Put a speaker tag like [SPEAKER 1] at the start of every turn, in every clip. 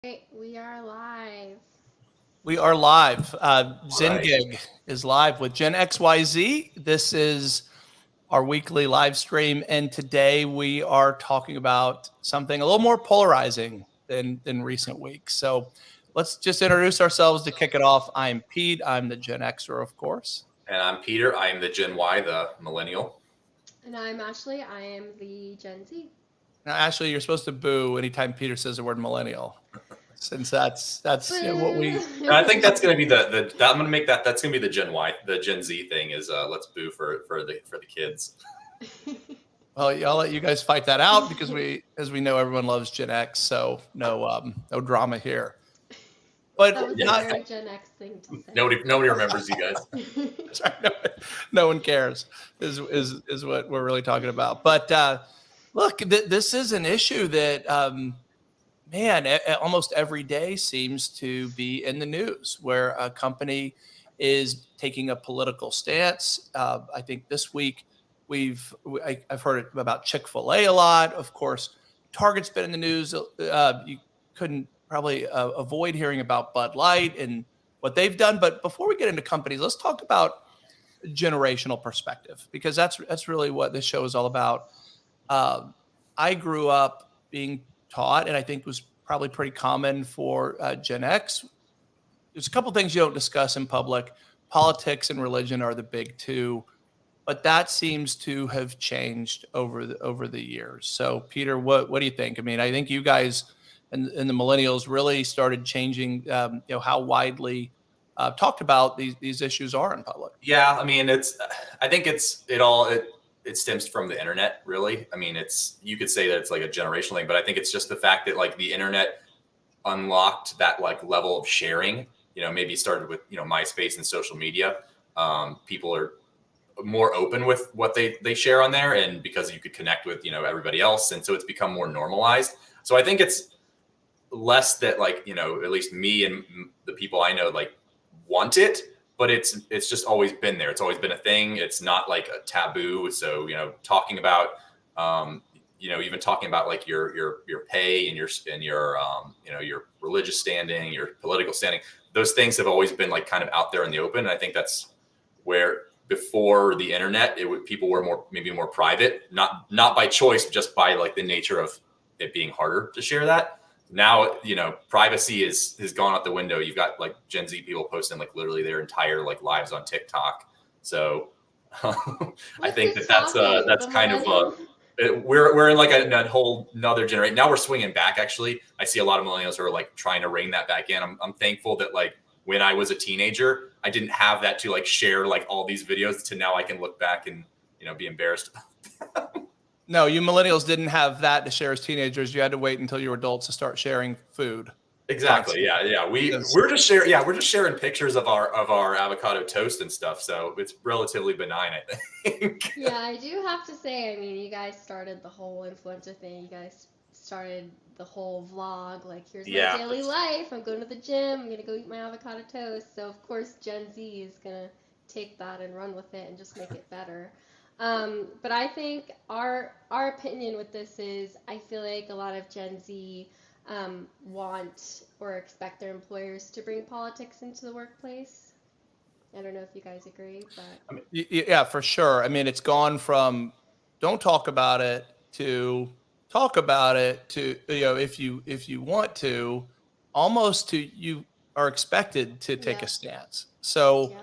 [SPEAKER 1] Right, we are live.
[SPEAKER 2] We are live.
[SPEAKER 3] All right.
[SPEAKER 2] ZenGig is live with Gen XYZ. This is our weekly live stream, and today we are talking about something a little more polarizing than recent weeks. So let's just introduce ourselves to kick it off. I'm Pete. I'm the Gen Xer, of course.
[SPEAKER 3] And I'm Peter. I am the Gen Y, the millennial.
[SPEAKER 1] And I'm Ashley. I am the Gen Z.
[SPEAKER 2] Now, Ashley, you're supposed to boo anytime Peter says the word millennial, since that's what we.
[SPEAKER 3] And I think that's going to be I'm going to make that's going to be the Gen Y, the Gen Z thing is let's boo for the kids.
[SPEAKER 2] Well, I'll let you guys fight that out because as we know, everyone loves Gen X, so no drama here. But
[SPEAKER 1] that was a very Gen X thing to say.
[SPEAKER 3] Nobody remembers you guys.
[SPEAKER 2] Sorry, no one cares. Is what we're really talking about. But look, this is an issue that almost every day seems to be in the news, where a company is taking a political stance. I think this week I've heard about Chick-fil-A a lot. Of course, Target's been in the news. You couldn't probably avoid hearing about Bud Light and what they've done. But before we get into companies, let's talk about generational perspective, because that's really what this show is all about. I grew up being taught, and I think was probably pretty common for Gen X. There's a couple things you don't discuss in public. Politics and religion are the big two, but that seems to have changed over the years. So, Peter, what do you think? I mean, I think you guys and the millennials really started changing, how widely talked about these issues are in public.
[SPEAKER 3] Yeah, I mean, I think it stems from the internet, really. I mean, you could say that it's like a generational thing, but I think it's just the fact that like the internet unlocked that like level of sharing. Maybe started with MySpace and social media. People are more open with what they share on there, and because you could connect with everybody else, and so it's become more normalized. So I think it's less that like at least me and the people I know like want it, but it's just always been there. It's always been a thing. It's not like a taboo. So talking about even talking about like your pay and your your religious standing, your political standing, those things have always been like kind of out there in the open. And I think that's where before the internet, people were maybe more private, not by choice, just by like the nature of it being harder to share that. Now, privacy has gone out the window. You've got like Gen Z people posting like literally their entire like lives on TikTok. So I think that's kind of we're in like a whole another generation. Now we're swinging back. Actually, I see a lot of millennials who are like trying to rein that back in. I'm thankful that like when I was a teenager, I didn't have that to like share like all these videos, to now I can look back and be embarrassed.
[SPEAKER 2] No, you millennials didn't have that to share as teenagers. You had to wait until you were adults to start sharing food.
[SPEAKER 3] Exactly. Yeah. We're just sharing. Yeah, we're just sharing pictures of our avocado toast and stuff. So it's relatively benign, I think.
[SPEAKER 1] Yeah, I do have to say. I mean, you guys started the whole influencer thing. You guys started the whole vlog. Like, here's my daily life. I'm going to the gym. I'm gonna go eat my avocado toast. So of course, Gen Z is gonna take that and run with it and just make it better. But I think our opinion with this is, I feel like a lot of Gen Z want or expect their employers to bring politics into the workplace. I don't know if you guys agree, but
[SPEAKER 2] I mean, yeah, for sure. I mean, it's gone from don't talk about it to talk about it to if you want to, almost to you are expected to take a stance. So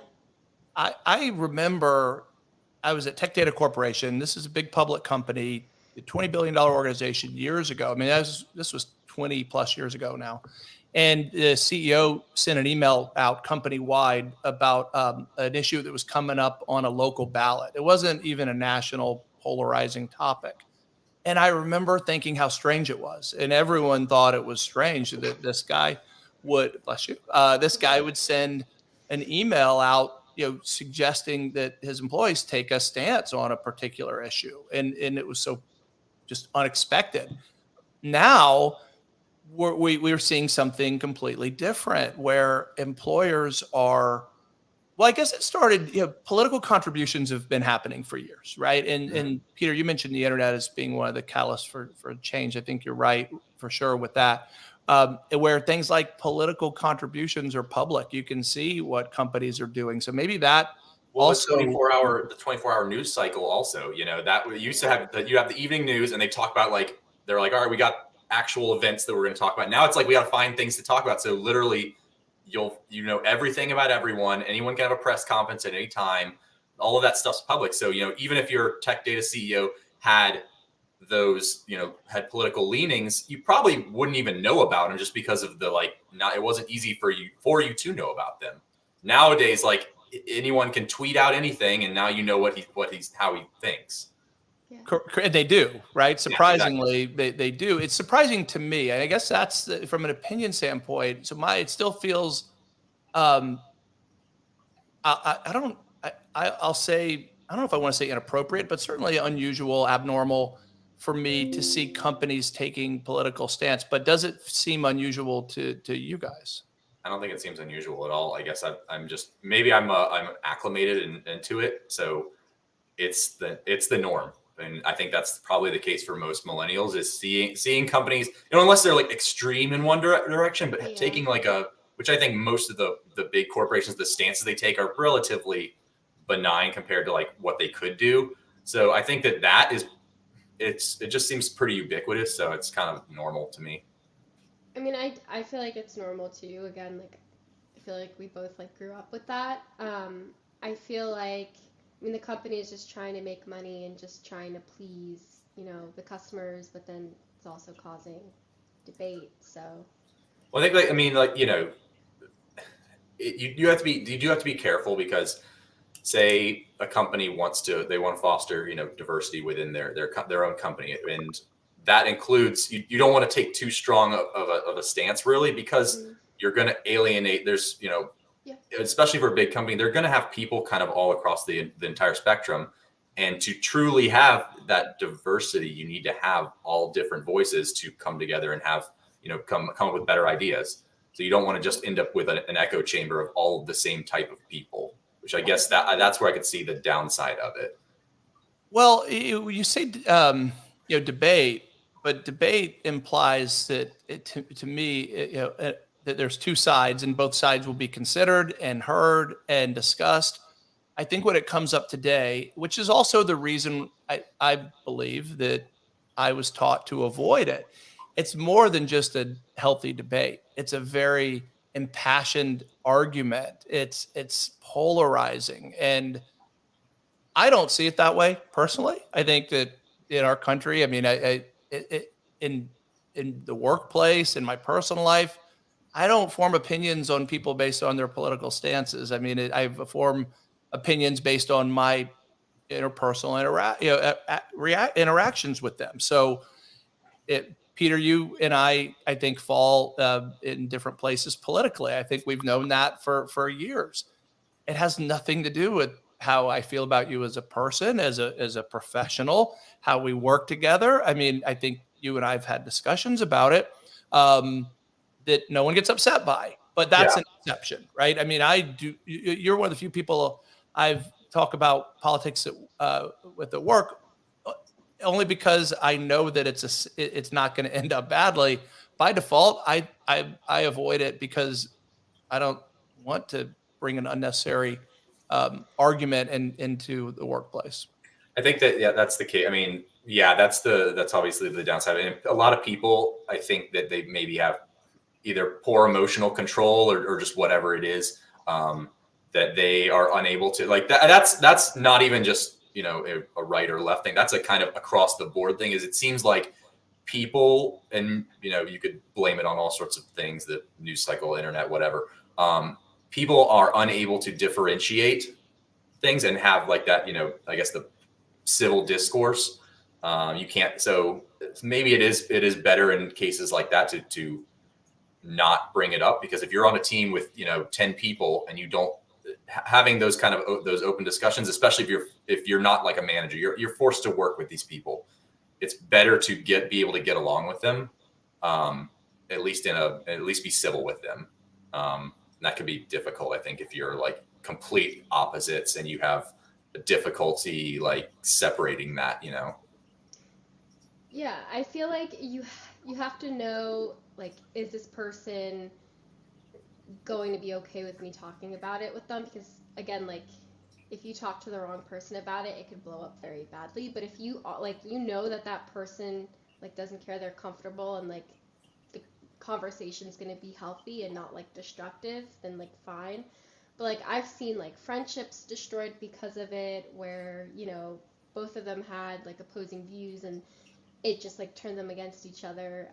[SPEAKER 2] I remember I was at Tech Data Corporation. This is a big public company, a $20 billion organization years ago. I mean, this was 20 plus years ago now. And the CEO sent an email out company-wide about an issue that was coming up on a local ballot. It wasn't even a national polarizing topic. And I remember thinking how strange it was. And everyone thought it was strange that this guy would, bless you, this guy would send an email out suggesting that his employees take a stance on a particular issue. And it was so just unexpected. Now we're seeing something completely different, where employers are, well, I guess it started, political contributions have been happening for years, right? And Peter, you mentioned the internet as being one of the catalysts for change. I think you're right for sure with that. where things like political contributions are public. You can see what companies are doing. So maybe that also
[SPEAKER 3] the 24-hour news cycle also, that we used to have that. You have the evening news and they talk about like, they're like, all right, we got actual events that we're going to talk about. Now it's like, we got to find things to talk about. So literally you know everything about everyone. Anyone can have a press conference at any time. All of that stuff's public. So, even if your tech data CEO had those, had political leanings, you probably wouldn't even know about them just because of it wasn't easy for you to know about them. Nowadays, like anyone can tweet out anything and now you know how he thinks.
[SPEAKER 2] Yeah. They do, right? Surprisingly, yeah, exactly. They do. It's surprising to me. I guess that's from an opinion standpoint. So it still feels, I'll say, I don't know if I want to say inappropriate, but certainly unusual, abnormal for me to see companies taking political stance. But does it seem unusual to you guys?
[SPEAKER 3] I don't think it seems unusual at all. I guess I'm just, maybe I'm acclimated into it. So it's the norm. And I think that's probably the case for most millennials, is seeing companies, unless they're like extreme in one direction, but taking which I think most of the big corporations, the stances they take are relatively benign compared to like what they could do. So I think that is, it just seems pretty ubiquitous. So it's kind of normal to me.
[SPEAKER 1] I mean, I feel like it's normal too. Again, like I feel like we both like grew up with that. I feel like, the company is just trying to make money and just trying to please, the customers, but then it's also causing debate. So,
[SPEAKER 3] well, I think you have to be careful, because say a company wants to foster, diversity within their own company, and that includes, you don't want to take too strong of a stance, really, because you're going to alienate. There's, especially for a big company, they're going to have people kind of all across the entire spectrum. And to truly have that diversity, you need to have all different voices to come together and have, come up with better ideas. So you don't want to just end up with an echo chamber of all of the same type of people, which I guess that's where I could see the downside of it.
[SPEAKER 2] Well, you say, debate, but debate implies that to me, that there's two sides and both sides will be considered and heard and discussed. I think when it comes up today, which is also the reason I believe that I was taught to avoid it, it's more than just a healthy debate. It's a very impassioned argument. It's polarizing, and I don't see it that way personally. I think that in our country, in the workplace, in my personal life, I don't form opinions on people based on their political stances. I form opinions based on my interpersonal interactions with them. So, Peter, you and I think fall in different places politically. I think we've known that for years. It has nothing to do with how I feel about you as a person, as a professional, how we work together. I think you and I have had discussions about it. That no one gets upset by, but that's an exception, right? You're one of the few people I've talked about politics with at work, only because I know that it's not going to end up badly. By default, I avoid it because I don't want to bring an unnecessary argument into the workplace.
[SPEAKER 3] I think that, that's the case. That's obviously the downside. And a lot of people, I think that they maybe have either poor emotional control or just whatever it is, that they are unable to, like that's not even just, a right or left thing. That's a kind of across the board thing. Is it seems like people, and you could blame it on all sorts of things, the news cycle, internet, whatever. People are unable to differentiate things and have like that, I guess the civil discourse. You can't, so maybe it is better in cases like that to not bring it up, because if you're on a team with 10 people and you don't having those kind of those open discussions, especially if you're not like a manager, you're forced to work with these people. It's better to be able to get along with them, at least be civil with them. That can be difficult, I think, if you're like complete opposites and you have a difficulty like separating that.
[SPEAKER 1] Yeah, I feel like you have to know like, is this person going to be okay with me talking about it with them? Because again, like, if you talk to the wrong person about it, it could blow up very badly. But if you like, you know that that person like doesn't care, they're comfortable, and like the conversation's going to be healthy and not like destructive, then like fine. But like I've seen like friendships destroyed because of it, where both of them had like opposing views, and it just like turned them against each other.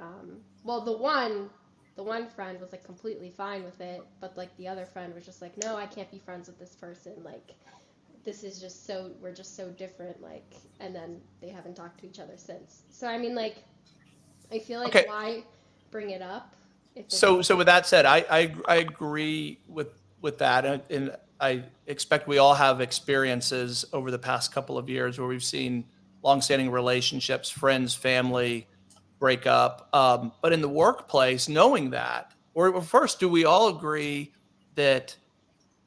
[SPEAKER 1] Well, the one friend was like completely fine with it, but like the other friend was just like, no, I can't be friends with this person. Like, this is just we're just so different. Like, and then they haven't talked to each other since. So I mean, like, I feel like
[SPEAKER 2] Okay.
[SPEAKER 1] why bring it up? If
[SPEAKER 2] So with that said, I agree with that, and I expect we all have experiences over the past couple of years where we've seen longstanding relationships, friends, family break up. But in the workplace, knowing that, or first, do we all agree that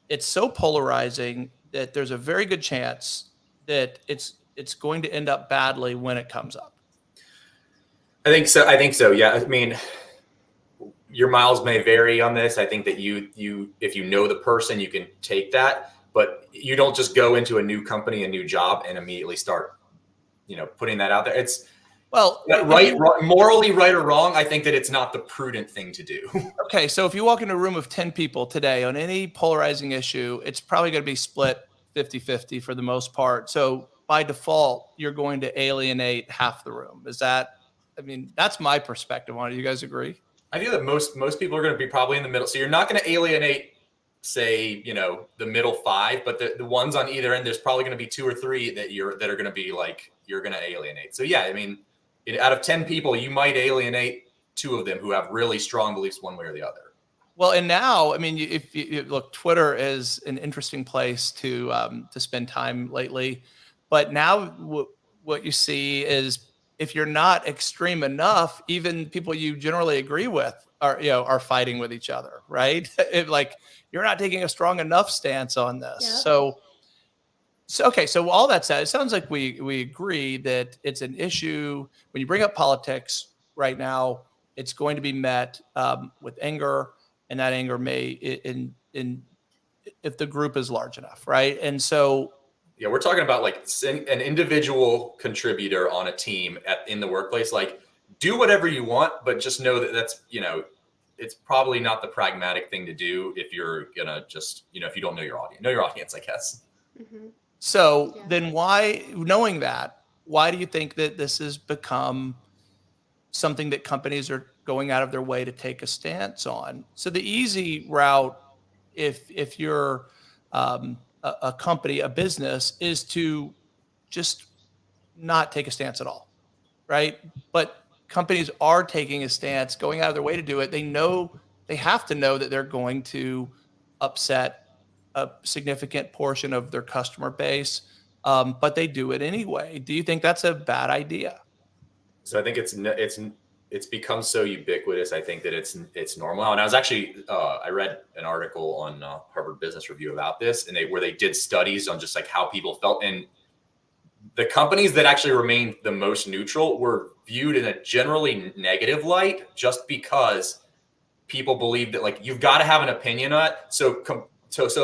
[SPEAKER 2] it's so polarizing that there's a very good chance that it's going to end up badly when it comes up?
[SPEAKER 3] I think so. Yeah. I mean, your miles may vary on this. I think that you if you know the person, you can take that, but you don't just go into a new company, a new job, and immediately start, putting that out there. It's morally right or wrong. I think that it's not the prudent thing to do.
[SPEAKER 2] Okay, so if you walk into a room of 10 people today on any polarizing issue, it's probably going to be split 50-50 for the most part. So by default, you're going to alienate half the room. That's my perspective on it. You guys agree?
[SPEAKER 3] I feel that most people are going to be probably in the middle. So you're not going to alienate, say, the middle five, but the ones on either end, there's probably going to be two or three that are going to be like, you're going to alienate. So yeah, I mean, out of 10 people, you might alienate two of them who have really strong beliefs one way or the other.
[SPEAKER 2] Well, and now, I mean, if you look, Twitter is an interesting place to spend time lately. But now what you see is, if you're not extreme enough, even people you generally agree with are fighting with each other, right? Like, you're not taking a strong enough stance on this.
[SPEAKER 1] Yeah.
[SPEAKER 2] So okay. So all that said, it sounds like we agree that it's an issue when you bring up politics right now. It's going to be met with anger, and that anger may in if the group is large enough, right? And so,
[SPEAKER 3] yeah, we're talking about like an individual contributor on a team in the workplace. Like, do whatever you want, but just know that that's, it's probably not the pragmatic thing to do if you're gonna just, if you don't know your audience, I guess.
[SPEAKER 1] Mm-hmm.
[SPEAKER 2] So then why, knowing that, why do you think that this has become something that companies are going out of their way to take a stance on? So the easy route, if you're a company, a business, is to just not take a stance at all, right? But companies are taking a stance, going out of their way to do it. They have to know that they're going to upset a significant portion of their customer base, but they do it anyway. Do you think that's a bad idea?
[SPEAKER 3] So I think it's become so ubiquitous. I think that it's normal now. And I was actually I read an article on Harvard Business Review about this, and where they did studies on just like how people felt, and the companies that actually remained the most neutral were viewed in a generally negative light, just because people believe that like you've got to have an opinion on it. So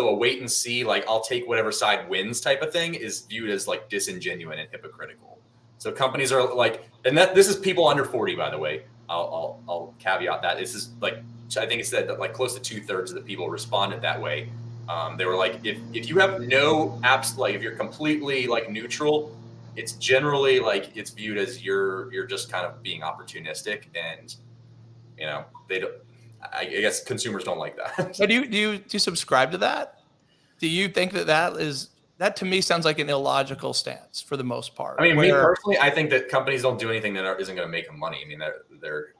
[SPEAKER 3] a wait and see, like I'll take whatever side wins type of thing, is viewed as like disingenuous and hypocritical. So companies are like, and this is people under 40, by the way. I'll caveat that. This is like, I think it said that like close to 2/3 of the people responded that way. They were like, if you have no apps, like if you're completely like neutral, it's generally like it's viewed as you're just kind of being opportunistic, and they don't. I guess consumers don't like that.
[SPEAKER 2] So do you subscribe to that? Do you think that to me sounds like an illogical stance for the most part?
[SPEAKER 3] I mean, me personally, I think that companies don't do anything that isn't going to make them money. I mean, they're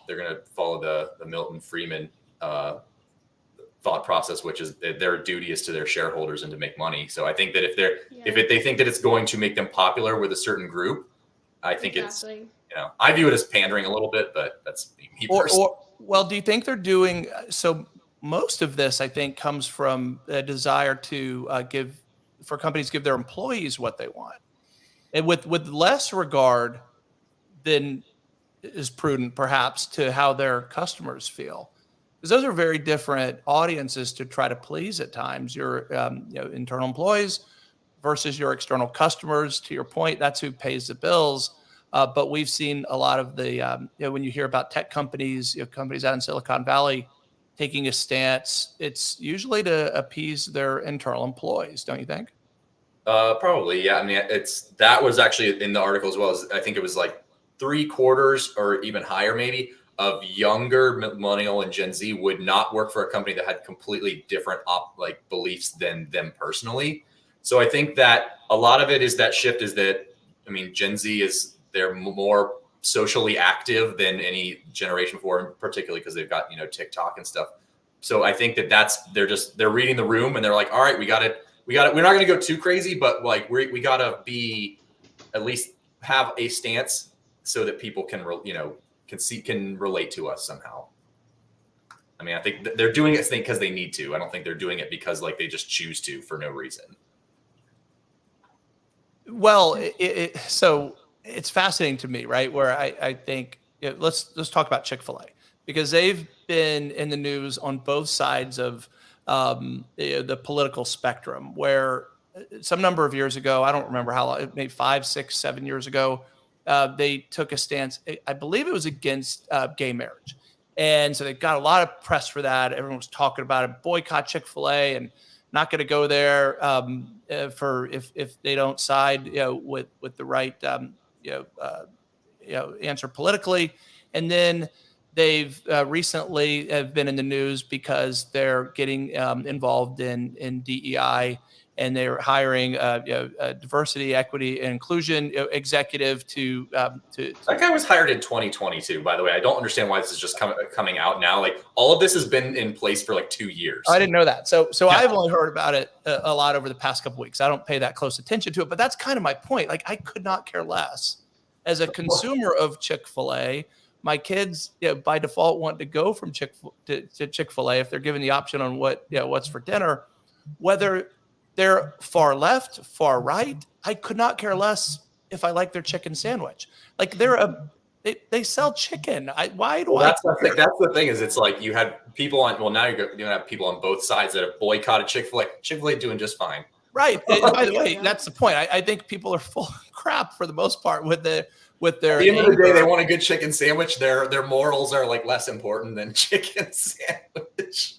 [SPEAKER 3] going to follow the Milton Friedman thought process, which is that their duty is to their shareholders and to make money. So I think that if they think that it's going to make them popular with a certain group, I think it's I view it as pandering a little bit, but that's me personally.
[SPEAKER 2] Well, do you think they're doing so? Most of this, I think, comes from a desire to for companies to give their employees what they want, and with less regard than is prudent, perhaps, to how their customers feel, because those are very different audiences to try to please at times. Your internal employees versus your external customers. To your point, that's who pays the bills. But we've seen a lot of the when you hear about tech companies, companies out in Silicon Valley taking a stance, it's usually to appease their internal employees, don't you think?
[SPEAKER 3] Probably, yeah. I mean, that was actually in the article as well. As I think it was like 3/4 or even higher, maybe, of younger millennial and Gen Z would not work for a company that had completely different beliefs than them personally. So I think that a lot of it is that shift. Is that, I mean, Gen Z they're more socially active than any generation before, particularly because they've got TikTok and stuff. So I think they're reading the room and they're like, all right, we got it. We're not going to go too crazy, but like we got to be at least have a stance so that people can relate to us somehow. I mean, I think they're doing it because they need to. I don't think they're doing it because like they just choose to for no reason.
[SPEAKER 2] Well, so it's fascinating to me, right? Where I think let's talk about Chick-fil-A, because they've been in the news on both sides of the political spectrum, where some number of years ago, I don't remember how long, maybe 5, 6, 7 years ago, they took a stance. I believe it was against gay marriage. And so they got a lot of press for that. Everyone was talking about it, boycott Chick-fil-A and not going to go there for if they don't side with the right answer politically. And then they've recently have been in the news because they're getting involved in DEI, and they're hiring a diversity, equity, and inclusion executive to.
[SPEAKER 3] That guy was hired in 2022, by the way. I don't understand why this is just coming out now. Like, all of this has been in place for like 2 years.
[SPEAKER 2] I didn't know that. So yeah. I've only heard about it a lot over the past couple of weeks. I don't pay that close attention to it, but that's kind of my point. Like, I could not care less as a consumer of Chick-fil-A. My kids, by default, want to go from to Chick-fil-A if they're given the option on what's for dinner, whether they're far left, far right. I could not care less if I like their chicken sandwich. Like, they sell chicken. Why do I?
[SPEAKER 3] That's the thing is, it's like you had people on. Well, now you're gonna have people on both sides that have boycotted Chick-fil-A. Chick-fil-A doing just fine.
[SPEAKER 2] Right. By the way, that's the point. I think people are full of crap for the most part with their. At
[SPEAKER 3] the end of the day, they want a good chicken sandwich. Their morals are like less important than chicken sandwich.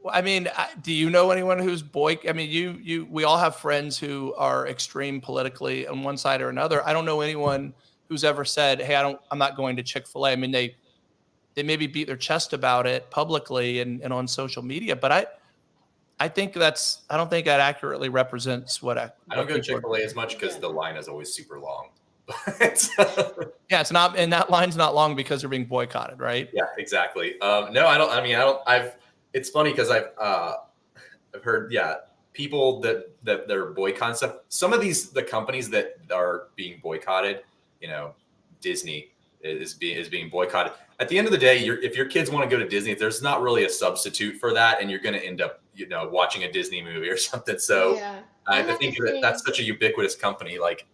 [SPEAKER 2] I mean, do you know anyone who's I mean, we all have friends who are extreme politically on one side or another. I don't know anyone who's ever said, "Hey, I'm not going to Chick-fil-A." I mean, they maybe beat their chest about it publicly and on social media, but I think I don't think that accurately represents what I
[SPEAKER 3] don't go to Chick-fil-A as much because the line is always super long.
[SPEAKER 2] Yeah, it's not, and that line's not long because they're being boycotted, right?
[SPEAKER 3] Yeah, exactly. No, I don't. I mean, I don't. It's funny because I've heard, people that they're boycotting stuff. Some of the companies that are being boycotted, Disney is being boycotted. At the end of the day, if your kids want to go to Disney, there's not really a substitute for that, and you're going to end up, watching a Disney movie or something. So yeah. I think that's such a ubiquitous company. Like,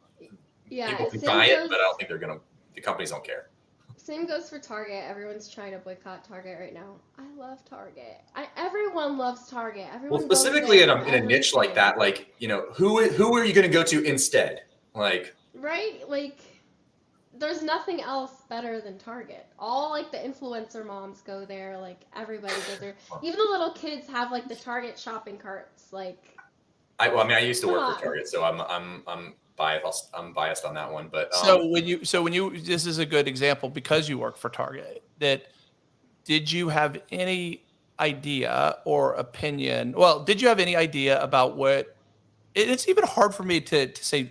[SPEAKER 3] people can buy it, but I don't think the companies don't care.
[SPEAKER 1] Same goes for Target. Everyone's trying to boycott Target right now. I love Target. Everyone loves Target. Everyone.
[SPEAKER 3] Well, specifically in a niche like that, like, who are you going to go to instead? Like,
[SPEAKER 1] right? Like, there's nothing else better than Target. All like the influencer moms go there. Like, everybody goes there. Even the little kids have like the Target shopping carts. Like,
[SPEAKER 3] I used to work for Target, so I'm biased. I'm biased on that one, but
[SPEAKER 2] so when you this is a good example because you work for Target. Did you have any idea or opinion? Well, did you have any idea about what? It's even hard for me to say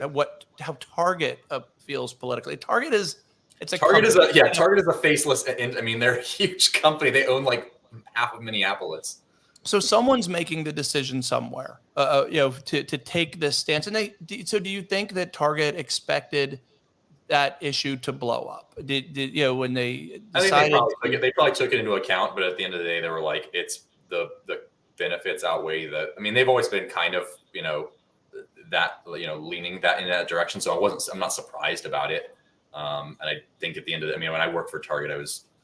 [SPEAKER 2] how Target feels politically. Target is a faceless. And I mean, they're a huge company. They own like half of Minneapolis. So someone's making the decision somewhere, to take this stance. And so do you think that Target expected that issue to blow up? Did when they decided?
[SPEAKER 3] I think they probably took it into account, but at the end of the day, they were like, it's the benefits outweigh the. I mean, they've always been kind of leaning that in that direction. So I'm not surprised about it. And I think at the end of it, I mean, when I worked for Target, I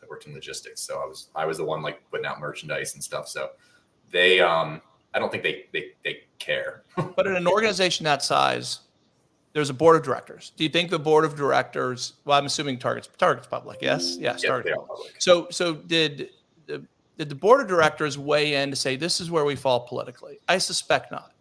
[SPEAKER 3] worked in logistics. So I was the one like putting out merchandise and stuff. So they, I don't think they care.
[SPEAKER 2] But in an organization that size, there's a board of directors. Do you think the board of directors, well, I'm assuming Target's public. Yes. Yes.
[SPEAKER 3] Yep,
[SPEAKER 2] Target's
[SPEAKER 3] public.
[SPEAKER 2] So did the board of directors weigh in to say, this is where we fall politically? I suspect not.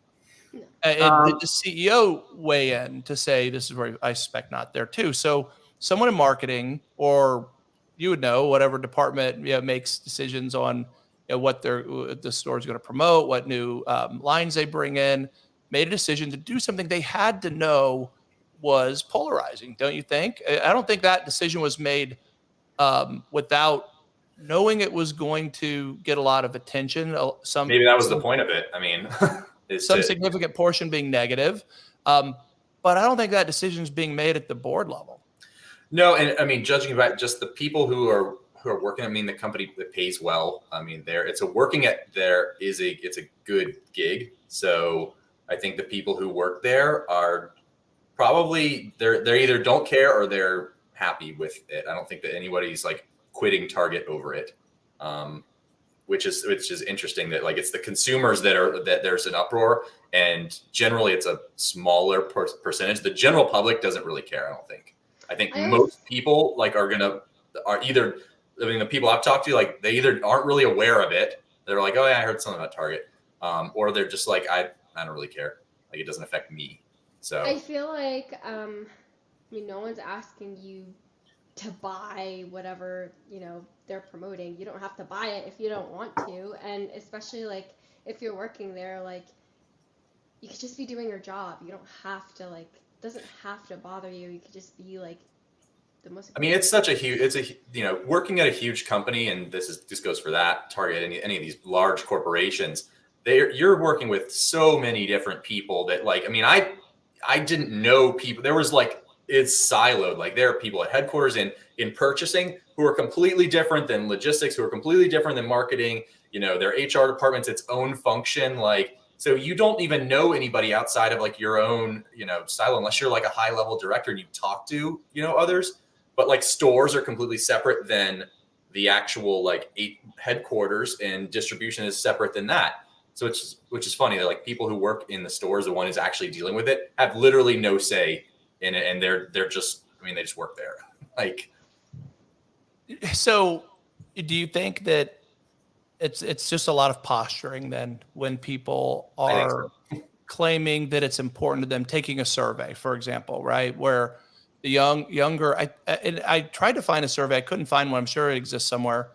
[SPEAKER 1] No.
[SPEAKER 2] And did the CEO weigh in to say, this is where I suspect not there too? So someone in marketing, or you would know, whatever department makes decisions on what the store is going to promote, what new lines they bring in, made a decision to do something they had to know was polarizing. Don't you think? I don't think that decision was made without knowing it was going to get a lot of attention.
[SPEAKER 3] Maybe that was the point of it. I mean,
[SPEAKER 2] some significant portion being negative. But I don't think that decision is being made at the board level.
[SPEAKER 3] No, and I mean, judging by just the people who are working, I mean, the company that pays well. I mean, it's a good gig. So I think the people who work there are probably they either don't care or they're happy with it. I don't think that anybody's like quitting Target over it. Which is interesting that like it's the consumers that there's an uproar, and generally it's a smaller percentage. The general public doesn't really care. I think most people like are either, I mean, the people I've talked to, like they either aren't really aware of it. They're like, oh yeah, I heard something about Target. Or they're just like, I don't really care. Like it doesn't affect me. So
[SPEAKER 1] I feel like, I mean, no one's asking you to buy whatever, they're promoting. You don't have to buy it if you don't want to. And especially like if you're working there, like you could just be doing your job. You don't have to doesn't have to bother you. You could just be like the most.
[SPEAKER 3] I mean, it's such a huge, working at a huge company, and this goes for that Target, any of these large corporations, you're working with so many different people that like, I mean, I didn't know people. There was like, it's siloed. Like there are people at headquarters in purchasing who are completely different than logistics, who are completely different than marketing. Their HR department's its own function. Like, so you don't even know anybody outside of like your own, silo, unless you're like a high level director and you talk to, others. But like stores are completely separate than the actual like headquarters, and distribution is separate than that. So which is funny. They're like people who work in the stores, the one who's actually dealing with it, have literally no say in it, and they're just, I mean, they just work there. Like,
[SPEAKER 2] so do you think that it's just a lot of posturing then when people are claiming that it's important to them, taking a survey, for example, right? Where the younger, I tried to find a survey. I couldn't find one. I'm sure it exists somewhere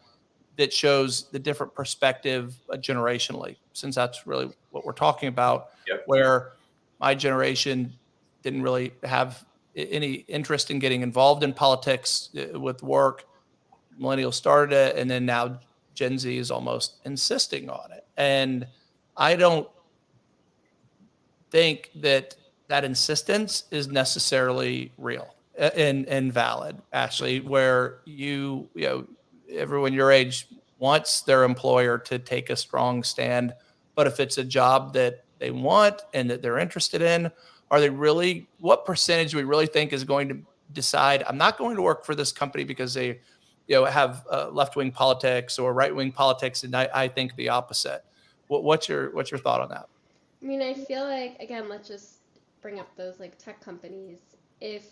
[SPEAKER 2] that shows the different perspective generationally, since that's really what we're talking about.
[SPEAKER 3] Yep.
[SPEAKER 2] Where my generation didn't really have any interest in getting involved in politics with work. Millennials started it, and then now Gen Z is almost insisting on it. And I don't think that insistence is necessarily real and valid, actually, where everyone your age wants their employer to take a strong stand. But if it's a job that they want and that they're interested in, what percentage do we really think is going to decide, I'm not going to work for this company because they have left-wing politics or right-wing politics, and I think the opposite. What's your thought on that?
[SPEAKER 1] I mean, I feel like, again, let's just bring up those like tech companies. If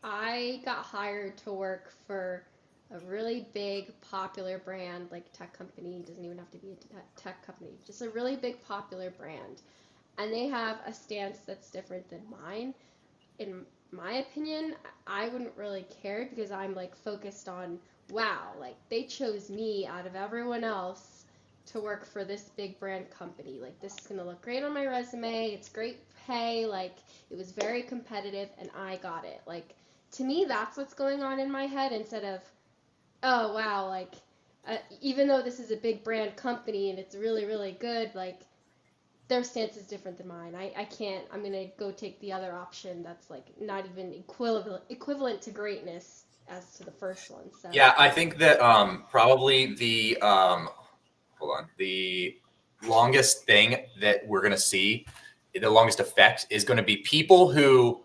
[SPEAKER 1] I got hired to work for a really big popular brand, like tech company, doesn't even have to be a tech company, just a really big popular brand, and they have a stance that's different than mine, in my opinion, I wouldn't really care, because I'm like focused on, wow, like they chose me out of everyone else to work for this big brand company. Like this is gonna look great on my resume. It's great pay. Like it was very competitive, and I got it. Like to me, that's what's going on in my head, instead of, oh wow, like even though this is a big brand company and it's really really good, like their stance is different than mine. I can't. I'm gonna go take the other option that's like not even equivalent to greatness as to the first one. So
[SPEAKER 3] yeah, I think that probably the the longest thing that we're gonna see, the longest effect, is going to be people who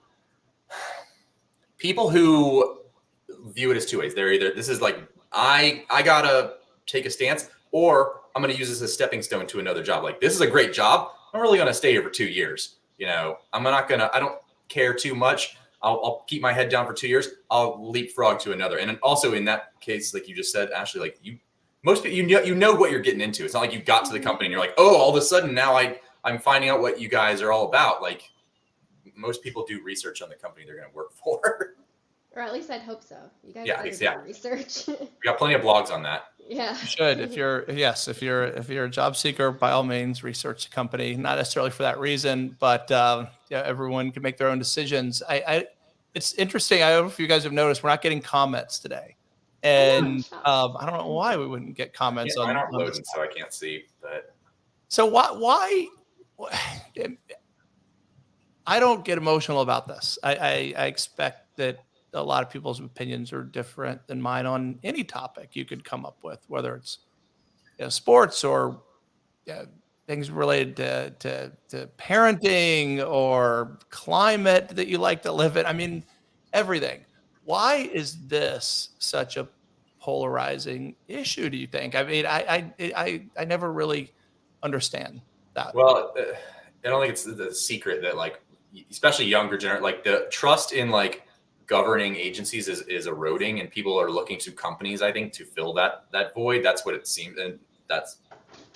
[SPEAKER 3] view it as two ways. They're either, this is like, I gotta take a stance, or I'm going to use this as a stepping stone to another job. Like, this is a great job. I'm really going to stay here for 2 years. You know, I don't care too much. I'll keep my head down for 2 years. I'll leapfrog to another. And also in that case, like you just said, Ashley, like most people, you know what you're getting into. It's not like you got to the company and you're like, oh, all of a sudden now I'm finding out what you guys are all about. Like, most people do research on the company they're going to work for.
[SPEAKER 1] Or at least I'd hope so. You guys do research.
[SPEAKER 3] We got plenty of blogs on that.
[SPEAKER 1] Yeah.
[SPEAKER 2] You should. If you're a job seeker, by all means, research the company. Not necessarily for that reason, but everyone can make their own decisions. It's interesting. I don't know if you guys have noticed, we're not getting comments today, and I don't know why we wouldn't get comments on.
[SPEAKER 3] Mine aren't loading, so I can't see. But
[SPEAKER 2] so why? I don't get emotional about this. I expect that a lot of people's opinions are different than mine on any topic you could come up with, whether it's sports or things related to parenting or climate that you like to live in. I mean, everything. Why is this such a polarizing issue, do you think? I mean, I never really understand that.
[SPEAKER 3] Well, I don't think it's the secret that, like, especially younger generation, like the trust in like governing agencies is eroding, and people are looking to companies, I think, to fill that void. That's what it seemed, and that's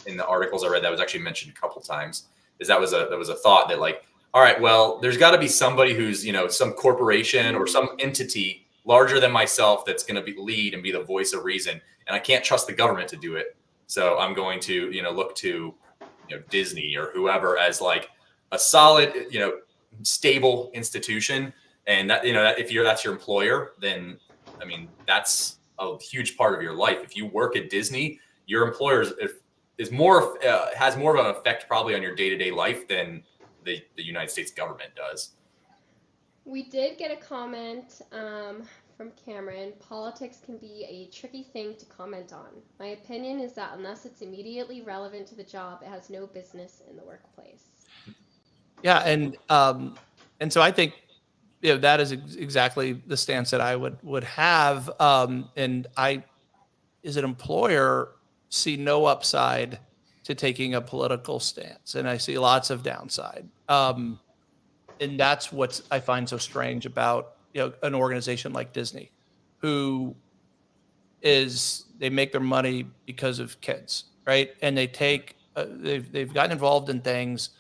[SPEAKER 3] in the articles I read that was actually mentioned a couple times. That was a thought that, like, all right, well, there's got to be somebody who's, some corporation or some entity larger than myself that's going to lead and be the voice of reason, and I can't trust the government to do it. So I'm going to look to Disney or whoever as like a solid stable institution. And that, that if that's your employer, then I mean, that's a huge part of your life. If you work at Disney, your employer has more of an effect probably on your day-to-day life than the United States government does.
[SPEAKER 1] We did get a comment from Cameron. Politics can be a tricky thing to comment on. My opinion is that unless it's immediately relevant to the job, it has no business in the workplace.
[SPEAKER 2] Yeah, and so I think that is exactly the stance that I would have. And I, as an employer, see no upside to taking a political stance, and I see lots of downside. And that's what I find so strange about an organization like Disney, who they make their money because of kids, right? And they take they've gotten involved in things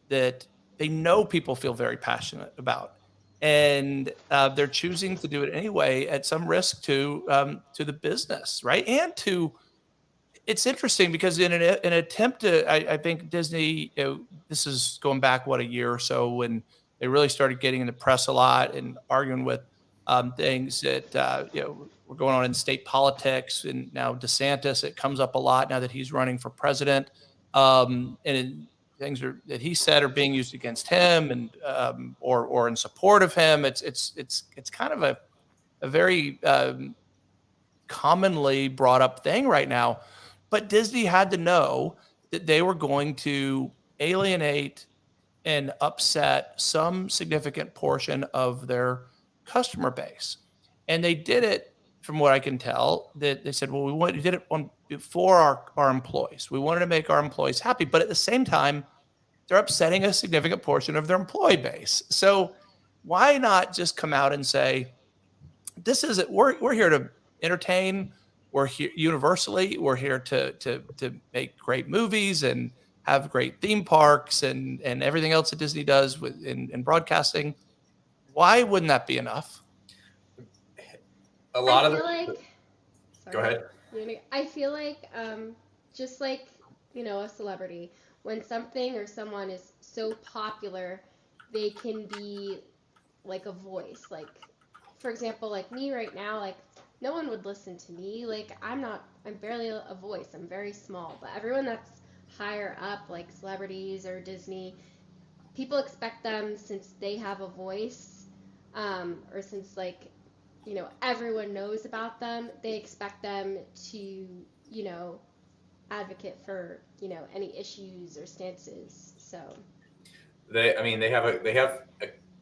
[SPEAKER 2] that they know people feel very passionate about, and they're choosing to do it anyway at some risk to the business, right? And it's interesting because in an attempt to, I think Disney, this is going back a year or so when they really started getting in the press a lot and arguing with things that were going on in state politics, and now DeSantis, it comes up a lot now that he's running for president, and things that he said are being used against him and or in support of him. It's kind of a very commonly brought up thing right now. But Disney had to know that they were going to alienate and upset some significant portion of their customer base. And they did it, from what I can tell, that they said, well, we did it for our employees. We wanted to make our employees happy. But at the same time, they're upsetting a significant portion of their employee base. So why not just come out and say, this is it. We're here to entertain. We're here universally. We're here to make great movies and have great theme parks and everything else that Disney does in broadcasting. Why wouldn't that be enough?
[SPEAKER 3] Go ahead.
[SPEAKER 1] I feel like just like a celebrity, when something or someone is so popular, they can be like a voice. Like, for example, like me right now, like no one would listen to me. Like I'm barely a voice. I'm very small. But everyone that's higher up, like celebrities or Disney, people expect them, since they have a voice, or since everyone knows about them, they expect them to advocate for any issues or stances. So
[SPEAKER 3] they have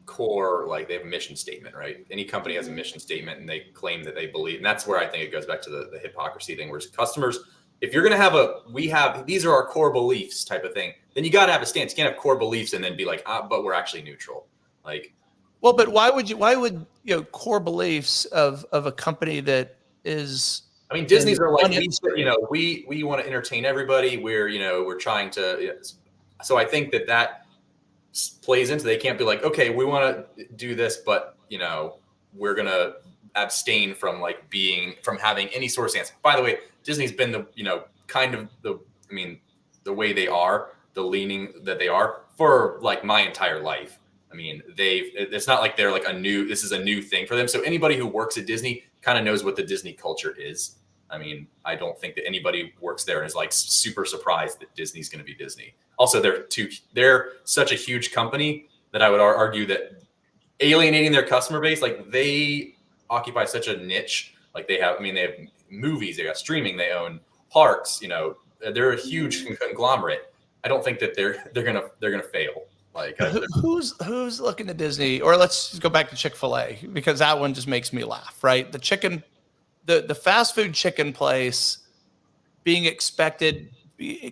[SPEAKER 3] core, like they have a mission statement, right? Any company has a mission statement and they claim that they believe, and that's where I think it goes back to the hypocrisy thing, whereas customers, if you're going to have these are our core beliefs type of thing, then you got to have a stance. You can't have core beliefs and then be like, but we're actually neutral. Like,
[SPEAKER 2] well, but why would core beliefs of a company that is,
[SPEAKER 3] I mean, Disney's are like, we want to entertain everybody. We're trying to, so I think that plays into, they can't be like, okay, we want to do this, but we're going to abstain from having any sort of stance. By the way, Disney's been the way they are, the leaning that they are for like my entire life. I mean, it's not like they're like this is a new thing for them. So anybody who works at Disney kind of knows what the Disney culture is. I mean, I don't think that anybody works there and is like super surprised that Disney's going to be Disney. Also, they're such a huge company that I would argue that alienating their customer base, like they occupy such a niche. Like they have movies, they got streaming, they own parks. They're a huge conglomerate. I don't think that they're gonna fail. Like
[SPEAKER 2] who's looking at Disney? Or let's just go back to Chick-fil-A, because that one just makes me laugh. Right, the fast food chicken place being expected,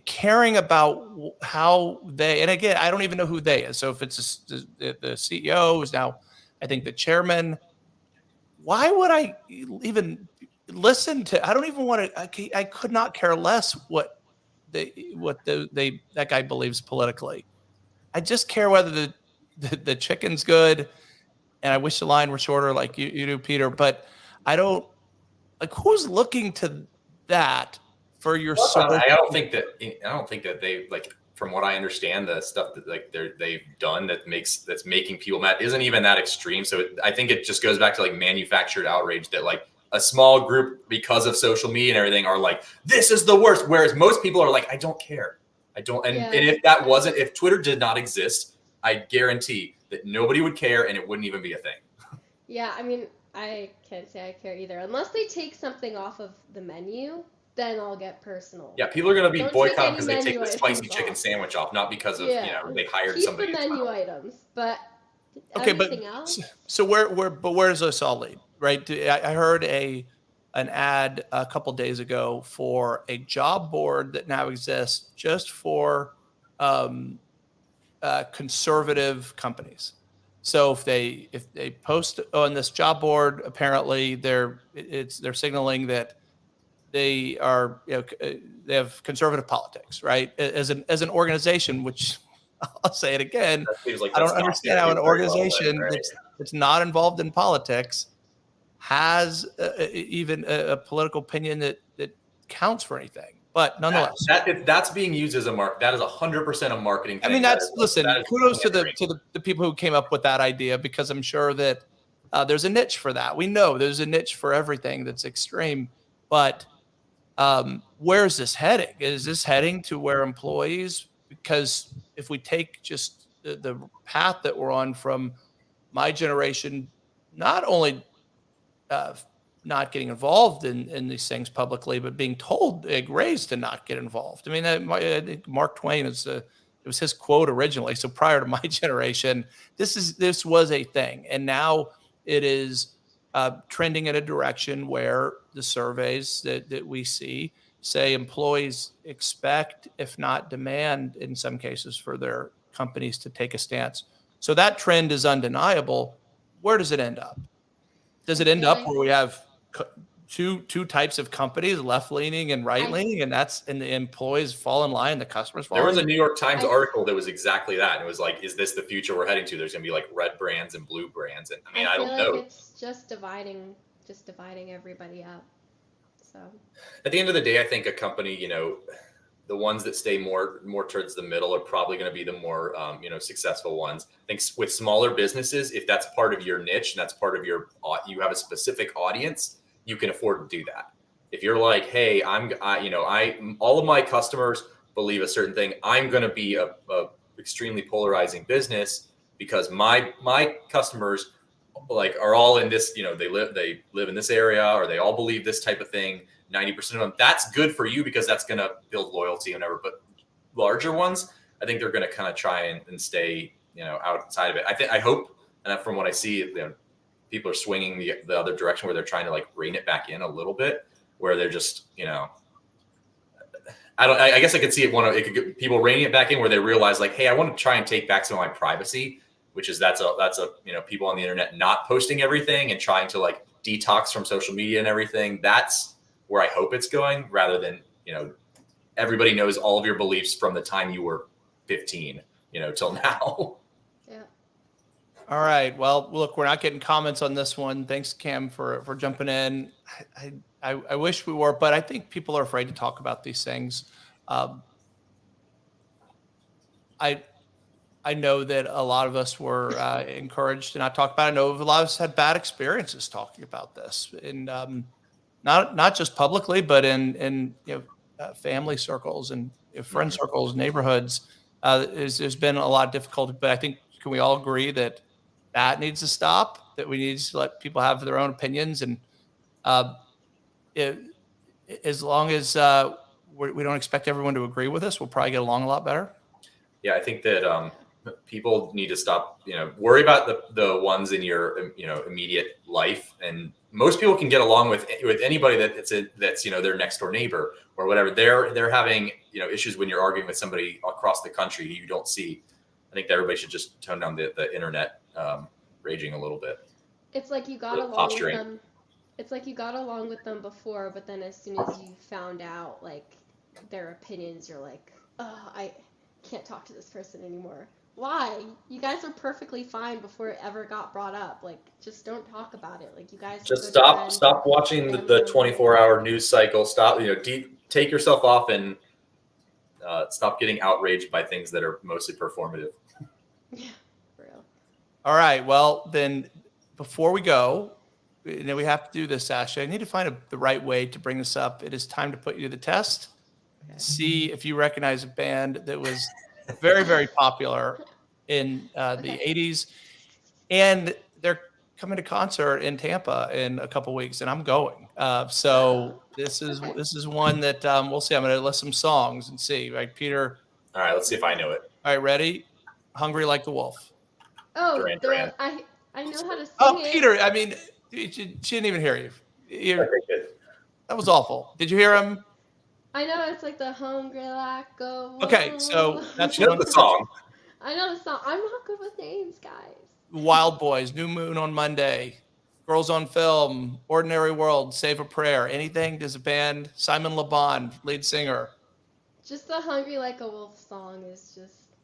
[SPEAKER 2] caring about how they, and again, I don't even know who they is. So if it's the CEO who's now, I think, the chairman, why would I even listen to? I don't even want to. I could not care less what that guy believes politically. I just care whether the chicken's good, and I wish the line were shorter, like you do, Peter. But I don't like who's looking to that for your.
[SPEAKER 3] I don't think that they, like, from what I understand, the stuff that like they've done that's making people mad isn't even that extreme. So I think it just goes back to like manufactured outrage that like a small group, because of social media and everything, are like, this is the worst. Whereas most people are like, I don't care. I don't. And if Twitter did not exist, I guarantee that nobody would care and it wouldn't even be a thing.
[SPEAKER 1] Yeah, I mean, I can't say I care either. Unless they take something off of the menu, then I'll get personal.
[SPEAKER 3] Yeah, people are going to be boycotting because they take the spicy chicken sandwich off, not because of, they hired somebody.
[SPEAKER 1] Keep the menu items, but
[SPEAKER 2] okay,
[SPEAKER 1] everything else.
[SPEAKER 2] So where does this all lead, right? I heard an ad a couple days ago for a job board that now exists just for conservative companies. So if they post on this job board, apparently they're signaling that they are, they have conservative politics, right? As an organization, which I'll say it again, like I don't understand how an organization that's not involved in politics has even a political opinion that counts for anything. But nonetheless,
[SPEAKER 3] that's being used as a mark. That is 100% a marketing thing.
[SPEAKER 2] I mean, kudos to the people who came up with that idea, because I'm sure that there's a niche for that. We know there's a niche for everything that's extreme, but where's this heading? Is this heading to where employees, because if we take just the path that we're on from my generation, not only not getting involved in these things publicly, but being told, raised to not get involved. I mean, I think Mark Twain it was his quote originally. So prior to my generation, this was a thing, and now it is trending in a direction where the surveys that we see say employees expect, if not demand, in some cases, for their companies to take a stance. So that trend is undeniable. Where does it end up? Does it end up where we have two types of companies, left-leaning and right-leaning, and the employees fall in line, the customers fall in line?
[SPEAKER 3] There was a New York Times article that was exactly that. And it was like, is this the future we're heading to? There's going to be like red brands and blue brands. And I don't know.
[SPEAKER 1] It's just dividing everybody up. So
[SPEAKER 3] at the end of the day, I think a company, the ones that stay more towards the middle are probably going to be the more, successful ones. I think with smaller businesses, if that's part of your niche and that's part of you have a specific audience, you can afford to do that. If you're like, hey, all of my customers believe a certain thing, I'm going to be a extremely polarizing business because my customers are all in this, they live in this area, or they all believe this type of thing. 90% of them, that's good for you because that's going to build loyalty and whatever. But larger ones, I think they're going to kind of try and stay, outside of it. I hope And from what I see, people are swinging the other direction where they're trying to like rein it back in a little bit, where they're just, I guess I could see it could get people reining it back in where they realize like, hey, I want to try and take back some of my privacy, which is that's a people on the internet not posting everything and trying to like detox from social media and everything. That's where I hope it's going, rather than, everybody knows all of your beliefs from the time you were 15, till now.
[SPEAKER 1] Yeah.
[SPEAKER 2] All right. Well, look, we're not getting comments on this one. Thanks, Cam, for jumping in. I wish we were, but I think people are afraid to talk about these things. I know that a lot of us were encouraged to not talk about it. I know a lot of us had bad experiences talking about this, and not just publicly, but in family circles and friend circles, neighborhoods. There's been a lot of difficulty, but I think, can we all agree that needs to stop? That we need to let people have their own opinions, and as long as we don't expect everyone to agree with us, we'll probably get along a lot better.
[SPEAKER 3] Yeah, I think that people need to stop, worry about the ones in your, immediate life. And most people can get along with anybody that's their next door neighbor or whatever. They're having, issues when you're arguing with somebody across the country you don't see. I think that everybody should just tone down the internet raging a little bit.
[SPEAKER 1] It's like you got along with them. It's like you got along with them before, but then as soon as you found out like their opinions, you're like, oh, I can't talk to this person anymore. Why? You guys are perfectly fine before it ever got brought up. Like, just don't talk about it. Like, you guys
[SPEAKER 3] just stop watching the 24-hour news cycle. Stop, take yourself off and stop getting outraged by things that are mostly performative.
[SPEAKER 1] Yeah, for real.
[SPEAKER 2] All right. Well, then before we go, we have to do this, Ashley. I need to find the right way to bring this up. It is time to put you to the test. Okay. See if you recognize a band that was very, very popular in the 80s. And they're coming to concert in Tampa in a couple weeks, and I'm going. So this is one that we'll see. I'm going to list some songs and see. Right, Peter?
[SPEAKER 3] All right, let's see if I know it.
[SPEAKER 2] All right, ready? Hungry Like the Wolf.
[SPEAKER 1] Oh, Duran. I know how to sing it.
[SPEAKER 2] Peter, I mean, she didn't even hear you. That was awful. Did you hear him?
[SPEAKER 1] I know, it's like the Hungry Like a Wolf.
[SPEAKER 2] Okay, so that's
[SPEAKER 3] the song.
[SPEAKER 1] I know the song. I'm not good with names, guys.
[SPEAKER 2] Wild Boys, New Moon on Monday, Girls on Film, Ordinary World, Save a Prayer. Anything? Does a band? Simon Le Bon, lead singer.
[SPEAKER 1] Just the Hungry Like a Wolf song is just.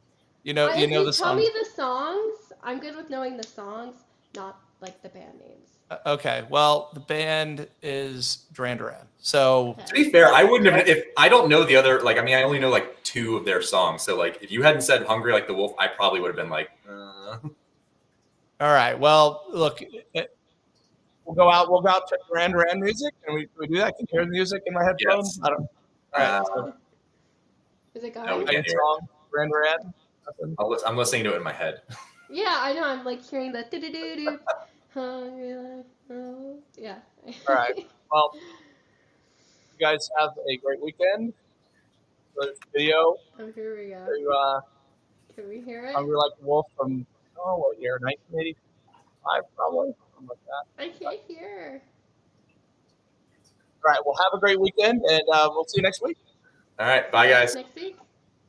[SPEAKER 2] You know the song.
[SPEAKER 1] Tell me the songs. I'm good with knowing the songs, not like the band names.
[SPEAKER 2] Okay, well, the band is Duran Duran. So
[SPEAKER 3] to be fair, I wouldn't have, if I don't know the other, like, I mean, I only know like 2 of their songs. So like, if you hadn't said Hungry Like the Wolf, I probably would have been like,
[SPEAKER 2] All right, well, look, we'll go out to Duran Duran music, and we do that. Can you hear the music in my headphones? Yes. I don't. All right.
[SPEAKER 1] Is it going?
[SPEAKER 3] No, we can't hear
[SPEAKER 2] song, Duran Duran.
[SPEAKER 3] I'm listening to it in my head.
[SPEAKER 1] Yeah, I know. I'm like hearing the do-do-do-do. Hungry like oh, yeah.
[SPEAKER 2] All right. Well, you guys have a great weekend. For this video.
[SPEAKER 1] Oh, here we go. Can we hear it?
[SPEAKER 2] Hungry Like the Wolf from what year? 1985, probably. Something like that.
[SPEAKER 1] I can't hear.
[SPEAKER 2] All right. Well, have a great weekend, and we'll see you next week.
[SPEAKER 3] All right. Bye, guys.
[SPEAKER 1] Next week.